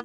Au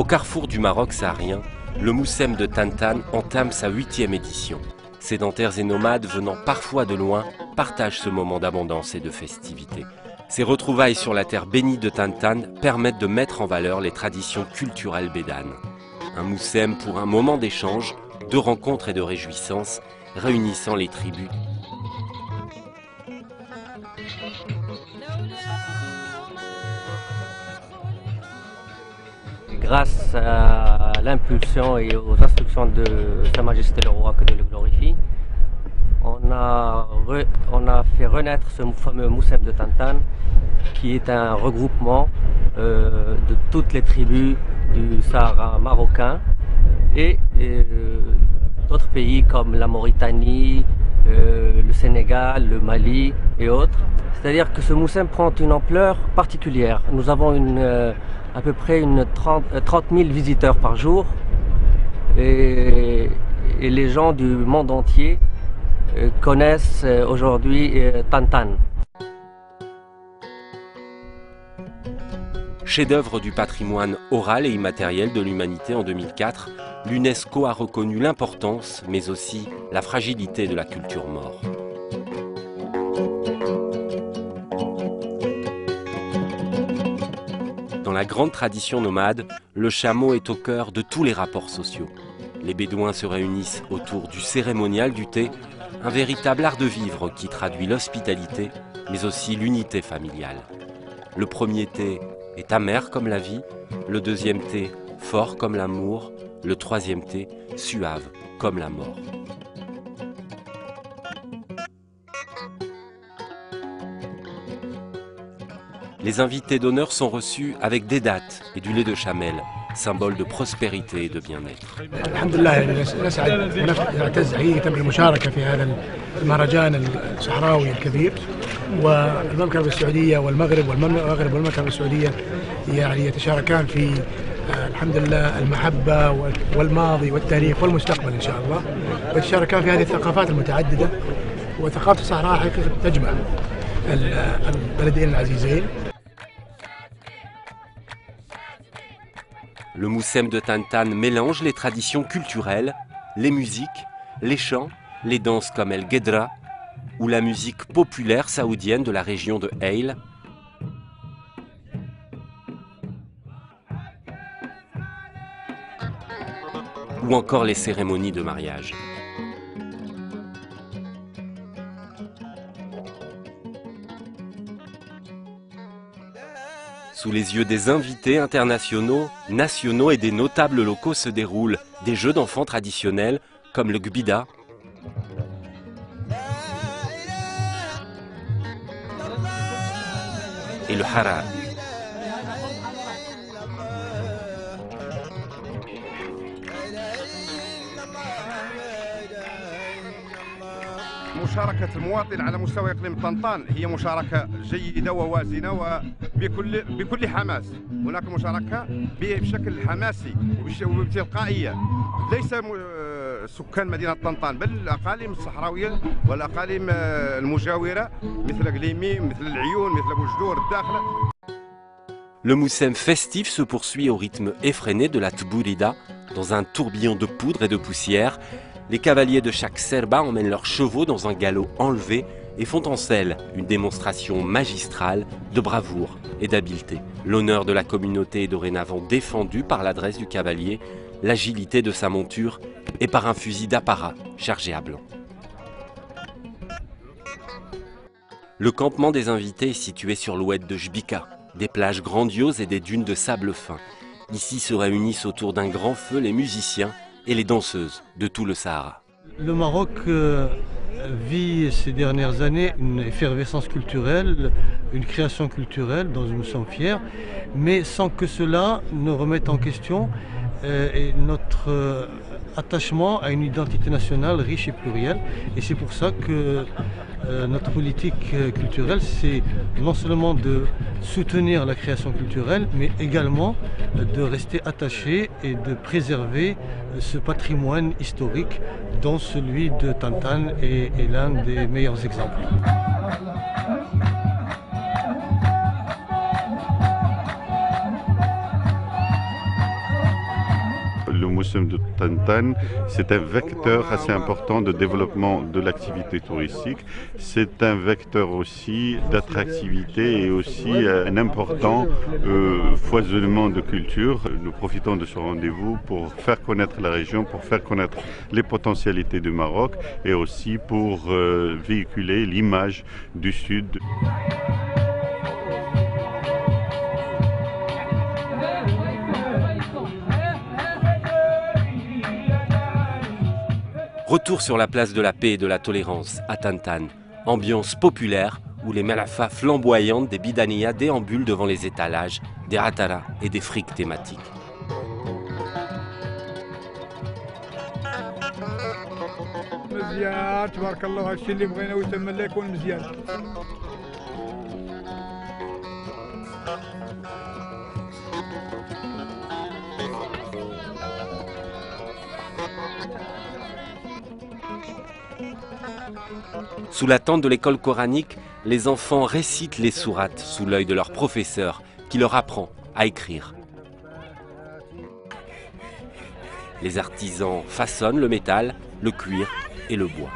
carrefour du Maroc saharien, le Moussem de Tantan entame sa 8e édition. Sédentaires et nomades venant parfois de loin partagent ce moment d'abondance et de festivité. Ces retrouvailles sur la terre bénie de Tantan permettent de mettre en valeur les traditions culturelles bédanes. Un Moussem pour un moment d'échange, de rencontres et de réjouissance, réunissant les tribus. Grâce à l'impulsion et aux instructions de Sa Majesté le Roi, que Dieu le glorifie, on a fait renaître ce fameux Moussem de Tantan, qui est un regroupement de toutes les tribus du Sahara marocain et d'autres pays comme la Mauritanie, le Sénégal, le Mali et autres. C'est-à-dire que ce Moussem prend une ampleur particulière. Nous avons à peu près 30 000 visiteurs par jour et les gens du monde entier connaissent aujourd'hui Tantan. Chef-d'œuvre du patrimoine oral et immatériel de l'humanité en 2004, l'UNESCO a reconnu l'importance, mais aussi la fragilité de la culture maure. Dans la grande tradition nomade, le chameau est au cœur de tous les rapports sociaux. Les Bédouins se réunissent autour du cérémonial du thé, un véritable art de vivre qui traduit l'hospitalité, mais aussi l'unité familiale. Le premier thé est amer comme la vie, le deuxième thé fort comme l'amour, le troisième thé suave comme la mort. Les invités d'honneur sont reçus avec des dattes et du lait de chamel, symbole de prospérité et de bien-être. Alhamdulillah, نسعد ونعتز حقيقة بالمشاركة في هذا المهرجان الصحراوي الكبير والمملكة السعودية والمغرب والمملكة السعودية يعني يتشاركان في الحمد لله المحبة والماضي والتاريخ والمستقبل إن شاء الله، ويتشاركان في هذه الثقافات المتعددة، وثقافة الصحراء حقيقة تجمع البلدين العزيزين. Le Moussem de Tantan mélange les traditions culturelles, les musiques, les chants, les danses comme El Ghedra ou la musique populaire saoudienne de la région de Hail, ou encore les cérémonies de mariage. Sous les yeux des invités internationaux, nationaux et des notables locaux se déroulent des jeux d'enfants traditionnels comme le gbida, et le hara. مشاركة المواطن على مستوى إقليم طنطان هي مشاركة جيدة ووازنة وبكل حماس. هناك مشاركة بشكل حماسي وبتلقائية، ليس سكان مدينة طنطان بل الأقاليم الصحراوية والأقاليم المجاورة مثل قليمي، مثل العيون، مثل أبو جدور الداخلة. Le Moussem festif se poursuit au rythme effréné de la Tbourida, dans un tourbillon de poudre et de poussière. Les cavaliers de chaque serba emmènent leurs chevaux dans un galop enlevé et font en selle une démonstration magistrale de bravoure et d'habileté. L'honneur de la communauté est dorénavant défendu par l'adresse du cavalier, l'agilité de sa monture et par un fusil d'apparat chargé à blanc. Le campement des invités est situé sur l'oued de Jbika, des plages grandioses et des dunes de sable fin. Ici se réunissent autour d'un grand feu les musiciens et les danseuses de tout le Sahara. Le Maroc vit ces dernières années une effervescence culturelle, une création culturelle dont nous sommes fiers, mais sans que cela ne remette en question notre attachement à une identité nationale riche et plurielle. Et c'est pour ça que notre politique culturelle, c'est non seulement de soutenir la création culturelle, mais également de rester attaché et de préserver ce patrimoine historique dont celui de Tantan est l'un des meilleurs exemples. Le Moussem de Tantan, c'est un vecteur assez important de développement de l'activité touristique. C'est un vecteur aussi d'attractivité et aussi un important foisonnement de culture. Nous profitons de ce rendez-vous pour faire connaître la région, pour faire connaître les potentialités du Maroc et aussi pour véhiculer l'image du Sud. Retour sur la place de la paix et de la tolérance à Tantan, ambiance populaire où les malafas flamboyantes des bidaniya déambulent devant les étalages, des ataras et des frics thématiques. Sous la tente de l'école coranique, les enfants récitent les sourates sous l'œil de leur professeur qui leur apprend à écrire. Les artisans façonnent le métal, le cuir et le bois.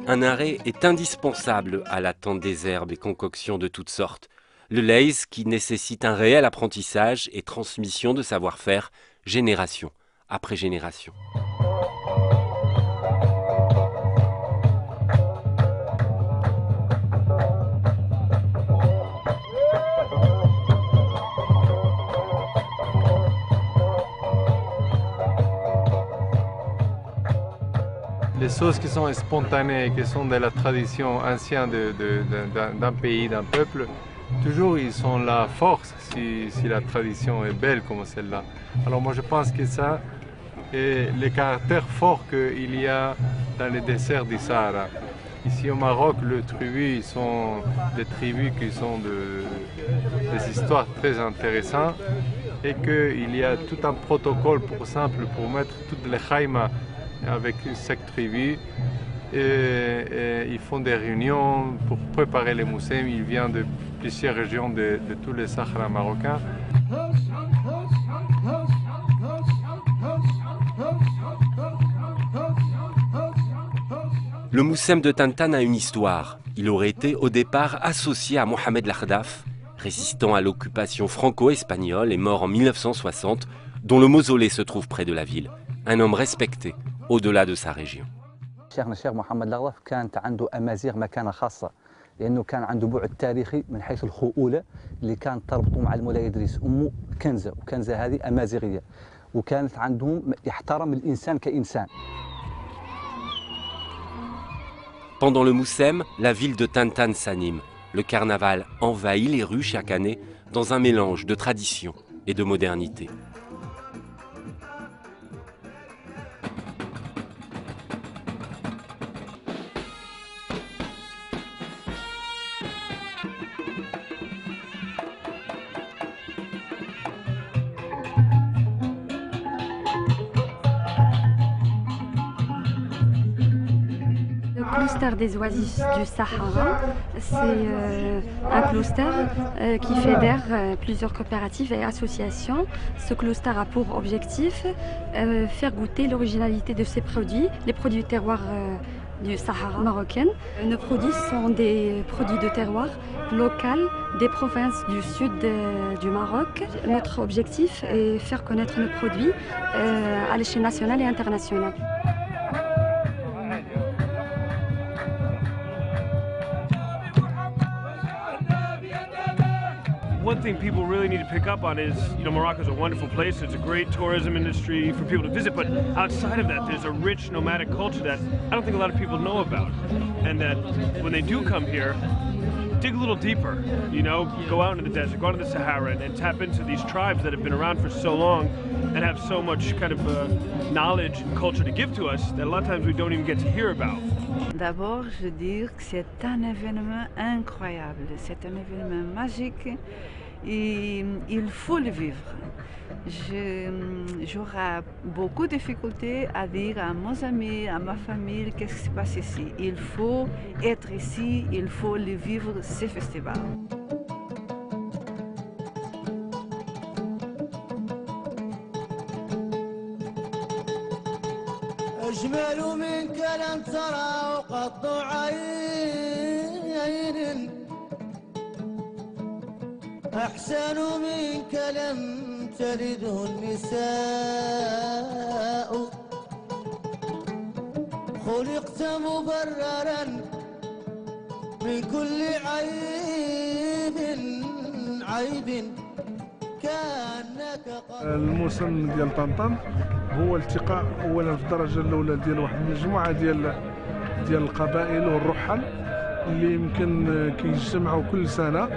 Un arrêt est indispensable à la tente des herbes et concoctions de toutes sortes. Le laïs qui nécessite un réel apprentissage et transmission de savoir-faire génération après génération. Les choses qui sont spontanées, qui sont de la tradition ancienne d'un pays, d'un peuple, toujours ils sont la force si la tradition est belle comme celle-là. Alors moi je pense que ça est le caractère fort qu'il y a dans les desserts du Sahara. Ici au Maroc, les tribus sont des tribus qui sont des histoires très intéressantes et qu'il y a tout un protocole pour mettre toutes les khaïmas avec chaque tribu. Et ils font des réunions pour préparer les moussem. Ils viennent de plusieurs régions de tous les Sahara marocains. Le moussem de Tantan a une histoire. Il aurait été au départ associé à Mohamed Lakhdaf, résistant à l'occupation franco-espagnole et mort en 1960, dont le mausolée se trouve près de la ville. Un homme respecté au-delà de sa région. شيخنا الشيخ محمد لغضف كانت عنده أمازيغ مكانة خاصة لأنه كان عنده بعد تاريخي من حيث الخؤولة اللي كانت تربطه مع المولاي إدريس أمه كنزة وكنزة هذه أمازيغية وكانت عندهم يحترم الإنسان كإنسان. Pendant le Moussem, la ville de Tantan s'anime. Le carnaval envahit les rues chaque année dans un mélange de tradition et de modernité. Le cluster des oasis du Sahara, c'est un cluster qui fédère plusieurs coopératives et associations. Ce cluster a pour objectif faire goûter l'originalité de ces produits, les produits terroirs du Sahara marocain. Nos produits sont des produits de terroir local des provinces du sud du Maroc. Notre objectif est faire connaître nos produits à l'échelle nationale et internationale. One thing people really need to pick up on is, Morocco is a wonderful place. It's a great tourism industry for people to visit, but outside of that, there's a rich nomadic culture that I don't think a lot of people know about. And that when they do come here, dig a little deeper, you know, go out into the desert, go out to the Sahara and tap into these tribes that have been around for so long and have so much kind of knowledge and culture to give to us that a lot of times we don't even get to hear about. D'abord, je veux dire que c'est un événement incroyable, c'est un événement magique et il faut le vivre. J'aurai beaucoup de difficultés à dire à mes amis, à ma famille, qu'est-ce qui se passe ici. Il faut être ici, il faut le vivre, ce festival. أجمل منك لم ترى قط عين أحسن منك لم تلده النساء خلقت مبررا من كل عيب كأنك الموسم ديال طنطان هو التقاء اولا في الدرجه الاولى ديال واحد المجموعه ديال القبائل والرحل اللي يمكن كيجتمعوا كل سنه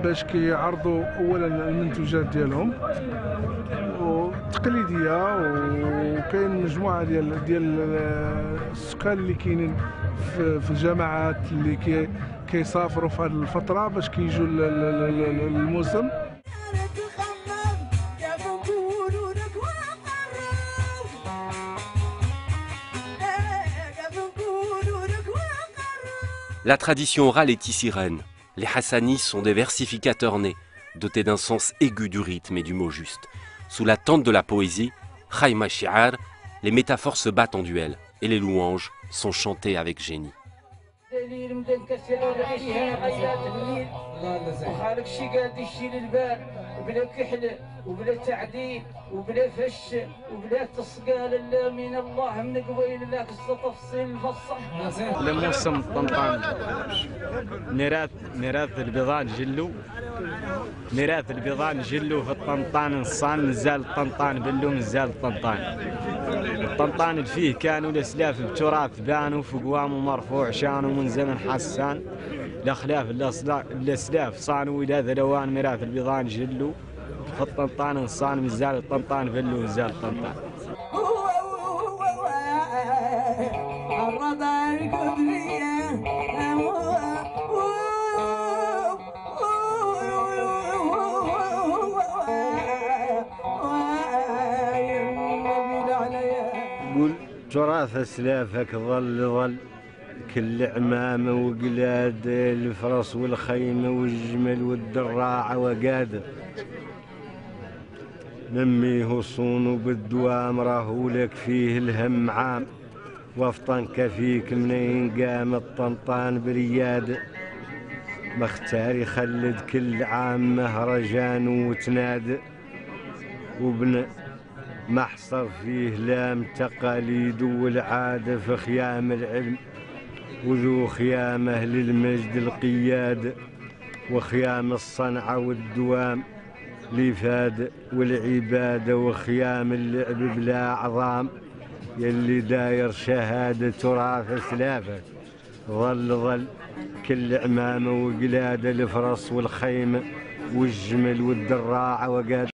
باش كيعرضوا اولا المنتوجات ديالهم تقليديه، وكاين مجموعه ديال السكان اللي كاينين في الجماعات اللي كيسافروا في هذه الفتره باش كيجوا الموسم. La tradition orale est ici-reine. Les Hassanis sont des versificateurs nés, dotés d'un sens aigu du rythme et du mot juste. Sous la tente de la poésie, Khayma Shi'ar, les métaphores se battent en duel et les louanges sont chantées avec génie. وبلا تعديل وبلا فش وبلا تصقال الا من الله من قبيل ذاك التفصيل المفصح. لموسم طنطان ميراث البيضان جلو، ميراث البيضان جلو في الطنطان نصان مازال الطنطان بلو مازال الطنطان. الطنطان اللي فيه كانوا الاسلاف بتراث بانوا في قوام ومرفوع شانوا من زمن حسان لا خلاف الاسلاف صانوا الى ذروان ميراث البيضان جلو في الطنطان نصان مازال الطنطان بلو مازال الطنطان. قول تراث اسلافك ظل كل عمامه وقلاد الفرس والخيمه والجمل والدراعه وقاده نميه صون بالدوام راهو لك فيه الهم عام وفطن كفيك منين قام الطنطان برياده مختار يخلد كل عام مهرجان وتناد وابن محصر فيه لام تقاليد والعاده في خيام العلم وذو خيام أهل المجد القياد وخيام الصنعة والدوام لفاد والعبادة وخيام اللعب بلا عظام يلي داير شهادة تراث أسلافك ظل كل عمامة وقلادة الفرس والخيمة والجمل والدراعة وقاد